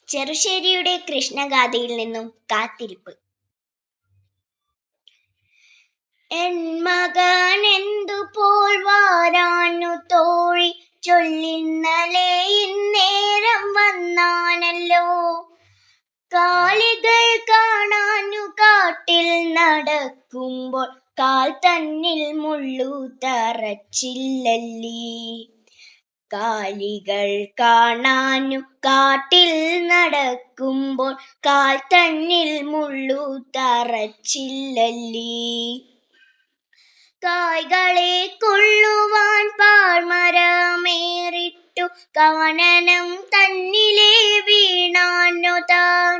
ചെറുശ്ശേരിയുടെ കൃഷ്ണഗാഥയിൽ നിന്നും കാത്തിരിപ്പ്. എൻ മകനെന്തുപോൽ വാരാനു തോഴി ചൊല്ലിന്നലെ ഇന്നേരം വന്നാനല്ലോ. കാലികൾ കാണാനു കാട്ടിൽ നടക്കുമ്പോൾ കാൽ തന്നിൽ മുള്ളു തറച്ചില്ലല്ലീ. കാലികൾ കാണാനു കാട്ടിൽ നടക്കുമ്പോൾ കാൽ തന്നിൽ മുള്ളു തറച്ചില്ലല്ലീ. കായ്കളെ കൊള്ളുവാൻ പാഴ്മരമേറിട്ടു കാനനം തന്നിലെ വീണാനു താൻ.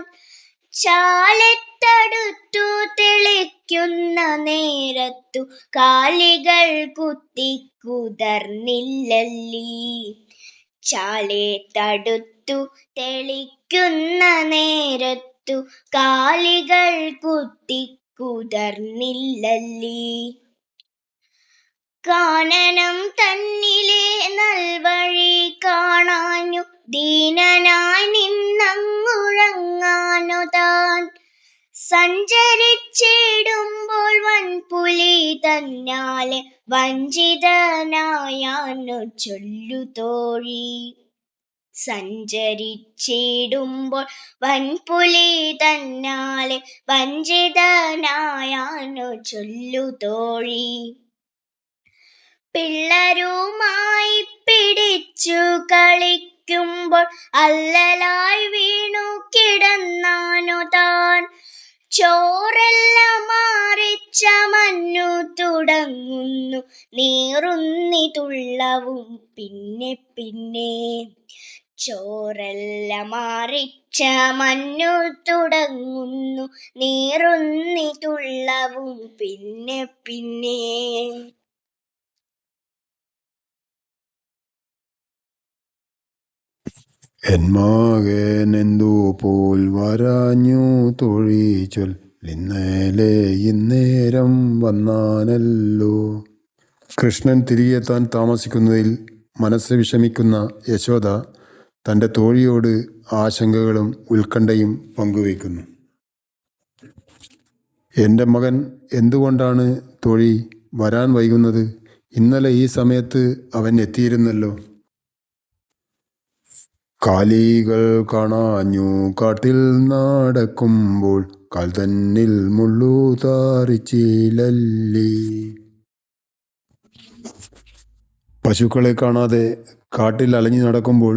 ചാലെത്തടുത്തു തെളിക്കുന്ന നേരത്തു കാലികൾ കുത്തിക്കുതർന്നില്ലല്ലീ. ചാലെത്തടുത്തു തെളിക്കുന്ന നേരത്തു കാലികൾ കുത്തിക്കുതർന്നില്ലല്ലീ. കാനനം തന്നിലെ നൽവഴി കാണാഞ്ഞു ദീനനായി നിന്നങ്ങുഴങ്ങാനു താൻ. സഞ്ചരിച്ചിടുമ്പോൾ വൻപുലി തന്നാലെ വഞ്ചിതനായാനു ചൊല്ലു തോഴി. സഞ്ചരിച്ചിടുമ്പോൾ വൻപുലി തന്നാലെ വഞ്ചിതനായാനു ചൊല്ലു തോഴി. പിള്ളരുമായി പിടിച്ചു കളിക്കുമ്പോൾ അല്ലലായി വീണു കിടന്നാനു താൻ. ചോരെല്ലാം മാറിച്ച മഞ്ഞു തുടങ്ങുന്നു നീറുന്നി തുള്ളവും പിന്നെ പിന്നെ. ചോരെല്ലാം മാറിച്ച മഞ്ഞു തുടങ്ങുന്നു നീറുന്നി തുള്ളവും പിന്നെ പിന്നെ. എൻ മകനെന്തുപോൽ വരാഞ്ഞു തോഴി ചൊല്ലിന്നലെ ഇന്നേരം വന്നാനല്ലോ. കൃഷ്ണൻ തിരികെ എത്താൻ താമസിക്കുന്നതിൽ മനസ്സ് വിഷമിക്കുന്ന യശോദ തൻ്റെ തോഴിയോട് ആശങ്കകളും ഉത്കണ്ഠയും പങ്കുവയ്ക്കുന്നു. എൻ്റെ മകൻ എന്തുകൊണ്ടാണ് തോഴി വരാൻ വൈകുന്നത്? ഇന്നലെ ഈ സമയത്ത് അവൻ എത്തിയിരുന്നല്ലോ. കാലികൾ കാണാഞ്ഞു കാട്ടിൽ നടക്കുമ്പോൾ കാൽ തന്നിൽ മുള്ളു താറിച്ചില്ലല്ലീ. പശുക്കളെ കാണാതെ കാട്ടിൽ അലഞ്ഞു നടക്കുമ്പോൾ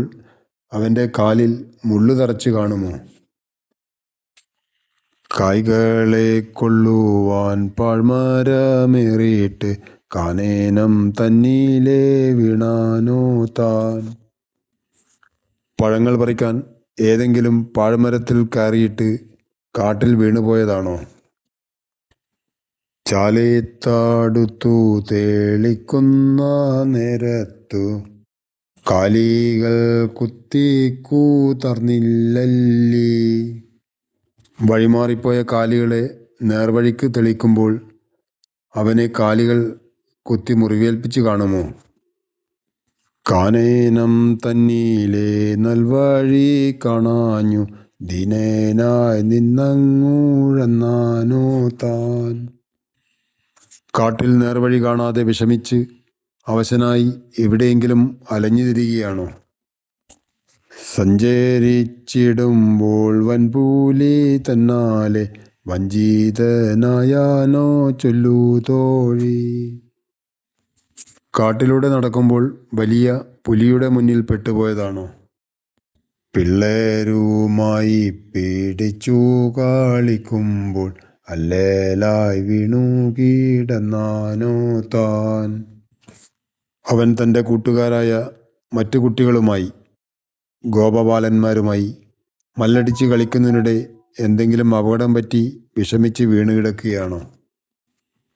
അവൻ്റെ കാലിൽ മുള്ളു തറച്ച് കാണുമോ? കായ്കളെ കൊള്ളുവാൻ പാഴ്മരമേറിയിട്ട് കാനനം തന്നിലെ വീണാനോ താൻ. പഴങ്ങൾ പറിക്കാൻ ഏതെങ്കിലും പാഴ്മരത്തിൽ കയറിയിട്ട് കാട്ടിൽ വീണുപോയതാണോ? ചാലെത്തടുത്തു തെളിക്കുന്ന നേരത്തു കാലികൾ കുത്തിക്കൂതർന്നില്ലല്ലീ. വഴിമാറിപ്പോയ കാലികളെ നേർവഴിക്ക് തെളിക്കുമ്പോൾ അവനെ കാലികൾ കുത്തി മുറിവേൽപ്പിച്ച് കാണുമോ? കാനനം തന്നിലെ നൽവഴി കാണാഞ്ഞു ദീനനായി നിന്നങ്ങുഴന്നാനോ താൻ. കാട്ടിൽ നേർവഴി കാണാതെ വിഷമിച്ച് അവശനായി എവിടെയെങ്കിലും അലഞ്ഞു തിരികെയാണോ? സഞ്ചരിച്ചിടുമ്പോൾ വൻപുലി തന്നാലെ വഞ്ചിതനായാനോ ചൊല്ലു തോഴി. കാട്ടിലൂടെ നടക്കുമ്പോൾ വലിയ പുലിയുടെ മുന്നിൽ പെട്ടുപോയതാണോ? പിള്ളേരുമായി പിടിച്ചു കളിക്കുമ്പോൾ അല്ലേലായി വീണു കിടന്നാനോ താൻ. അവൻ തൻ്റെ കൂട്ടുകാരായ മറ്റു കുട്ടികളുമായി ഗോപബാലന്മാരുമായി മല്ലടിച്ച് കളിക്കുന്നതിനിടെ എന്തെങ്കിലും അപകടം പറ്റി വിഷമിച്ച് വീണ് കിടക്കുകയാണോ?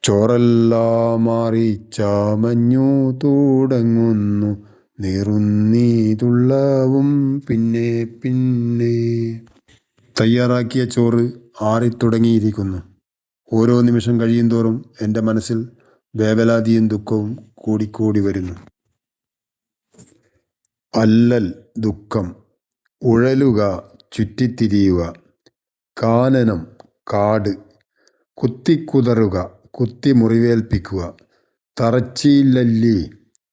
ചോറെല്ലാം മാറിച്ച മഞ്ഞു തുടങ്ങുന്നു നീറുന്നി തുള്ളവും പിന്നെ പിന്നെ. തയ്യാറാക്കിയ ചോറ് ആറിത്തുടങ്ങിയിരിക്കുന്നു. ഓരോ നിമിഷം കഴിയും തോറും എൻ്റെ മനസ്സിൽ വേവലാതിയും ദുഃഖവും കൂടിക്കൂടി വരുന്നു. അല്ലൽ ദുഃഖം, ഉഴലുക, ചുറ്റിത്തിരിയുക. കാനനം, കാട്. കുത്തിക്കുതറുക, കുത്തി മുറിവേൽപ്പിക്കുക. തറച്ചില്ലല്ലീ,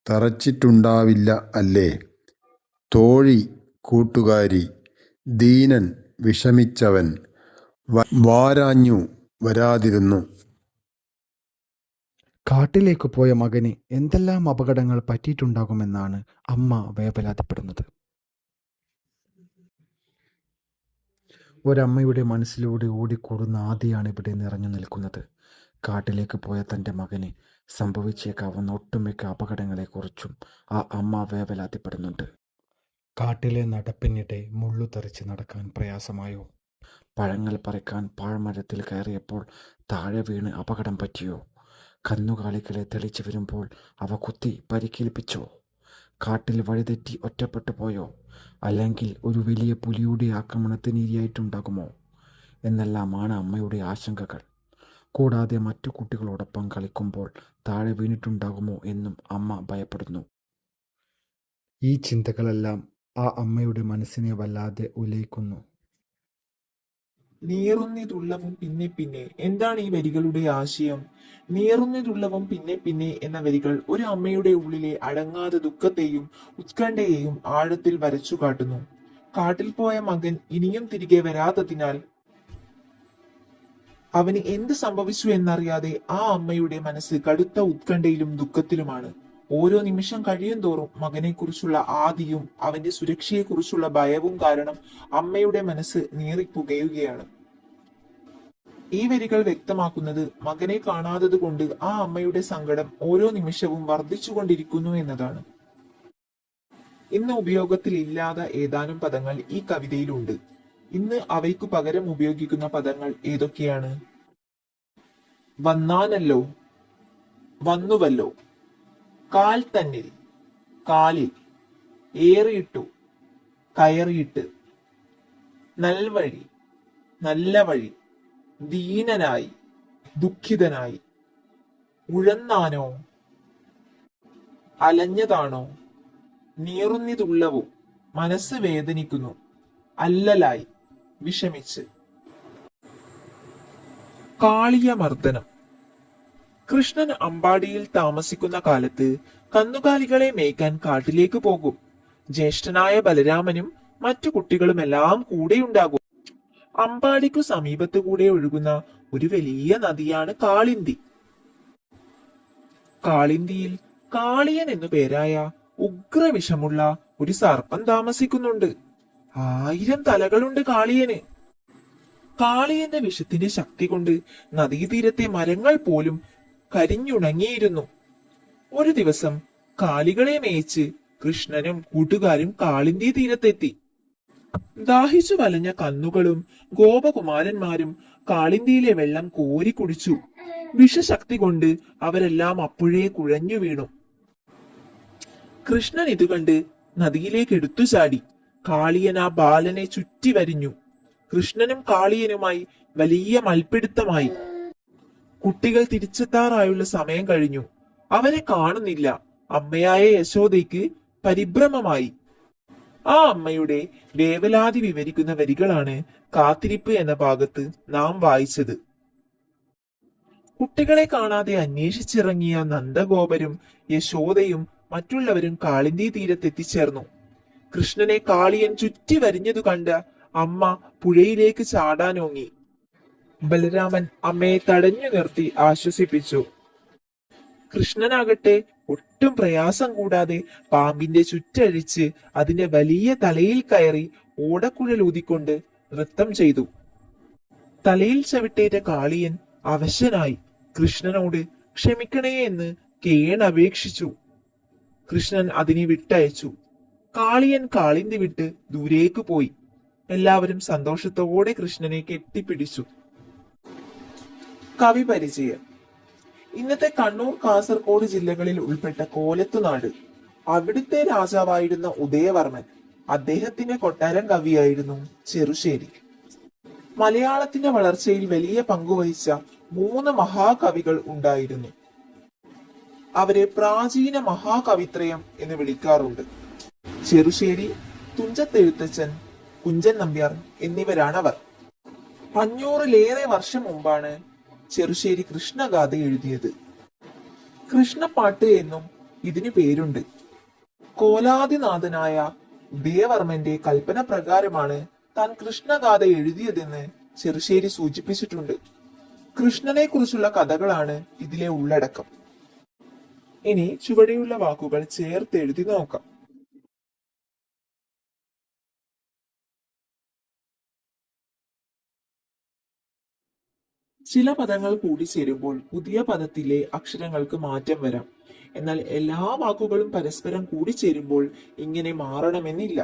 തറച്ചിട്ടുണ്ടാവില്ല അല്ലേ. തോഴി, കൂട്ടുകാരി. ദീനൻ, വിഷമിച്ചവൻ. വാരാഞ്ഞു, വരാതിരുന്നു. കാട്ടിലേക്ക് പോയ മകന് എന്തെല്ലാം അപകടങ്ങൾ പറ്റിയിട്ടുണ്ടാകുമെന്നാണ് അമ്മ വേവലാതിപ്പെടുന്നത്. ഒരമ്മയുടെ മനസ്സിലൂടെ ഓടിക്കൂടുന്ന ആദിയാണ് ഇവിടെ നിറഞ്ഞു നിൽക്കുന്നത്. കാട്ടിലേക്ക് പോയ തൻ്റെ മകന് സംഭവിച്ചേക്കാവുന്ന ഒട്ടുമിക്ക അപകടങ്ങളെക്കുറിച്ചും ആ അമ്മ വേവലാതിപ്പെടുന്നുണ്ട്. കാട്ടിലെ നടപ്പിനിടെ മുള്ളു തെറിച്ച് നടക്കാൻ പ്രയാസമായോ? പഴങ്ങൾ പറിക്കാൻ പാഴ്മരത്തിൽ കയറിയപ്പോൾ താഴെ വീണ് അപകടം പറ്റിയോ? കന്നുകാലികളെ തെളിച്ചു വരുമ്പോൾ അവ കുത്തി പരിക്കേൽപ്പിച്ചോ? കാട്ടിൽ വഴിതെറ്റി ഒറ്റപ്പെട്ടു പോയോ? അല്ലെങ്കിൽ ഒരു വലിയ പുലിയുടെ ആക്രമണത്തിന് ഇരയായിട്ടുണ്ടാകുമോ എന്നെല്ലാമാണ് അമ്മയുടെ ആശങ്കകൾ. കൂടാതെ മറ്റു കുട്ടികളോടൊപ്പം കളിക്കുമ്പോൾ താഴെ വീണിട്ടുണ്ടാകുമോ എന്നും അമ്മ ഭയപ്പെടുന്നു. ഈ ചിന്തകളെല്ലാം ആ അമ്മയുടെ മനസ്സിനെ വല്ലാതെ ഉലയിക്കുന്നു. നീറുന്നിതുള്ളവും പിന്നെ പിന്നെ. എന്താണ് ഈ വരികളുടെ ആശയം? നീറുന്നിതുള്ളവും പിന്നെ പിന്നെ എന്ന വരികൾ ഒരു അമ്മയുടെ ഉള്ളിലെ അടങ്ങാതെ ദുഃഖത്തെയും ഉത്കണ്ഠയെയും ആഴത്തിൽ വരച്ചു കാട്ടുന്നു. കാട്ടിൽ പോയ മകൻ ഇനിയും തിരികെ വരാത്തതിനാൽ അവന് എന്ത് സംഭവിച്ചു എന്നറിയാതെ ആ അമ്മയുടെ മനസ്സ് കടുത്ത ഉത്കണ്ഠയിലും ദുഃഖത്തിലുമാണ്. ഓരോ നിമിഷം കഴിയും തോറും മകനെക്കുറിച്ചുള്ള ആദിയും അവന്റെ സുരക്ഷയെക്കുറിച്ചുള്ള ഭയവും കാരണം അമ്മയുടെ മനസ്സ് നീറിപ്പുകയുകയാണ്. ഈ വരികൾ വ്യക്തമാക്കുന്നത് മകനെ കാണാത്തത് കൊണ്ട് ആ അമ്മയുടെ സങ്കടം ഓരോ നിമിഷവും വർദ്ധിച്ചുകൊണ്ടിരിക്കുന്നു എന്നതാണ്. ഇന്ന് ഉപയോഗത്തിൽ ഇല്ലാത്ത ഏതാനും പദങ്ങൾ ഈ കവിതയിലുണ്ട്. ഇന്ന് അവയ്ക്കു പകരം ഉപയോഗിക്കുന്ന പദങ്ങൾ ഏതൊക്കെയാണ്? വന്നാനല്ലോ, വന്നുവല്ലോ, കാൽ തന്നിൽ, കാലിൽ, ഏറിയിട്ടു, കയറിയിട്ട്, നൽവഴി, നല്ല വഴി, ദീനനായി, ദുഃഖിതനായി, ഉഴന്നാനോ, അലഞ്ഞതാണോ, നീറുന്നിതുള്ളവും, മനസ്സ് വേദനിക്കുന്നു, അല്ലലായി, വിഷമിച്ച്. കാളിയമർദ്ദനം. കൃഷ്ണൻ അമ്പാടിയിൽ താമസിക്കുന്ന കാലത്ത് കന്നുകാലികളെ മേയ്ക്കാൻ കാട്ടിലേക്ക് പോകും. ജ്യേഷ്ഠനായ ബലരാമനും മറ്റു കുട്ടികളുമെല്ലാം കൂടെയുണ്ടാകും. അമ്പാടിക്കു സമീപത്തു കൂടെ ഒഴുകുന്ന ഒരു വലിയ നദിയാണ് കാളിന്തി. കാളിന്തിയിൽ കാളിയൻ എന്നു പേരായ ഉഗ്രവിഷമുള്ള ഒരു സർപ്പം താമസിക്കുന്നുണ്ട്. 1000 തലകളുണ്ട് കാളിയന്. കാളിയന്റെ വിഷത്തിന്റെ ശക്തി കൊണ്ട് നദീതീരത്തെ മരങ്ങൾ പോലും കരിഞ്ഞുണങ്ങിയിരുന്നു. ഒരു ദിവസം കാലികളെ മേയിച്ച് കൃഷ്ണനും കൂട്ടുകാരും കാളിന്തി തീരത്തെത്തി. ദാഹിച്ചു വലഞ്ഞ കന്നുകളും ഗോപകുമാരന്മാരും കാളിന്തിയിലെ വെള്ളം കോരി കുടിച്ചു. വിഷശക്തി കൊണ്ട് അവരെല്ലാം അപ്പോഴേ കുഴഞ്ഞു വീണു. കൃഷ്ണൻ ഇത് കണ്ട് നദിയിലേക്ക് എടുത്തു ചാടി. കാളിയൻ ആ ബാലനെ ചുറ്റി വരിഞ്ഞു. കൃഷ്ണനും കാളിയനുമായി വലിയ മൽപ്പിടുത്തമായി. കുട്ടികൾ തിരിച്ചെത്താറായുള്ള സമയം കഴിഞ്ഞു. അവരെ കാണുന്നില്ല. അമ്മയായ യശോദയ്ക്ക് പരിഭ്രമമായി. ആ അമ്മയുടെ വേവലാതി വിവരിക്കുന്ന വരികളാണ് കാത്തിരിപ്പ് എന്ന ഭാഗത്ത് നാം വായിച്ചത്. കുട്ടികളെ കാണാതെ അന്വേഷിച്ചിറങ്ങിയ നന്ദഗോപരും യശോദയും മറ്റുള്ളവരും കാളിന്തി തീരത്തെത്തിച്ചേർന്നു. കൃഷ്ണനെ കാളിയൻ ചുറ്റി വരിഞ്ഞതു കണ്ട അമ്മ പുഴയിലേക്ക് ചാടാനോങ്ങി. ബലരാമൻ അമ്മയെ തടഞ്ഞു നിർത്തി ആശ്വസിപ്പിച്ചു. കൃഷ്ണനാകട്ടെ ഒട്ടും പ്രയാസം കൂടാതെ പാമ്പിന്റെ ചുറ്റഴിച്ച് അതിന്റെ വലിയ തലയിൽ കയറി ഓടക്കുഴൽ ഊതിക്കൊണ്ട് നൃത്തം ചെയ്തു. തലയിൽ ചവിട്ടേറ്റ കാളിയൻ അവശനായി കൃഷ്ണനോട് ക്ഷമിക്കണേ എന്ന് കേണപേക്ഷിച്ചു. കൃഷ്ണൻ അതിനെ വിട്ടയച്ചു. കാളിയൻ കാളിന്തി വിട്ട് ദൂരേക്ക് പോയി. എല്ലാവരും സന്തോഷത്തോടെ കൃഷ്ണനെ കെട്ടിപ്പിടിച്ചു. കവി പരിചയം. ഇന്നത്തെ കണ്ണൂർ, കാസർഗോഡ് ജില്ലകളിൽ ഉൾപ്പെട്ട കോലത്തുനാട്. അവിടുത്തെ രാജാവായിരുന്ന ഉദയവർമ്മൻ. അദ്ദേഹത്തിന്റെ കൊട്ടാരം കവിയായിരുന്നു ചെറുശ്ശേരി. മലയാളത്തിന്റെ വളർച്ചയിൽ വലിയ പങ്കുവഹിച്ച 3 മഹാകവികൾ ഉണ്ടായിരുന്നു. അവരെ പ്രാചീന മഹാകവിത്രയം എന്ന് വിളിക്കാറുണ്ട്. ചെറുശ്ശേരി, തുഞ്ചത്തെഴുത്തച്ഛൻ, കുഞ്ചൻ നമ്പ്യാർ എന്നിവരാണവർ. 500-ലേറെ വർഷം മുമ്പാണ് ചെറുശ്ശേരി കൃഷ്ണഗാഥ എഴുതിയത്. കൃഷ്ണപ്പാട്ട് എന്നും ഇതിന് പേരുണ്ട്. കോലാദിനാഥനായ ഉദയവർമ്മന്റെ കൽപ്പന പ്രകാരമാണ് താൻ കൃഷ്ണഗാഥ എഴുതിയതെന്ന് ചെറുശ്ശേരി സൂചിപ്പിച്ചിട്ടുണ്ട്. കൃഷ്ണനെ കുറിച്ചുള്ള കഥകളാണ് ഇതിലെ ഉള്ളടക്കം. ഇനി ചുവടെയുള്ള വാക്കുകൾ ചേർത്ത് എഴുതി നോക്കാം. ചില പദങ്ങൾ കൂടിച്ചേരുമ്പോൾ പുതിയ പദത്തിലെ അക്ഷരങ്ങൾക്ക് മാറ്റം വരാം. എന്നാൽ എല്ലാ വാക്കുകളും പരസ്പരം കൂടിച്ചേരുമ്പോൾ ഇങ്ങനെ മാറണമെന്നില്ല.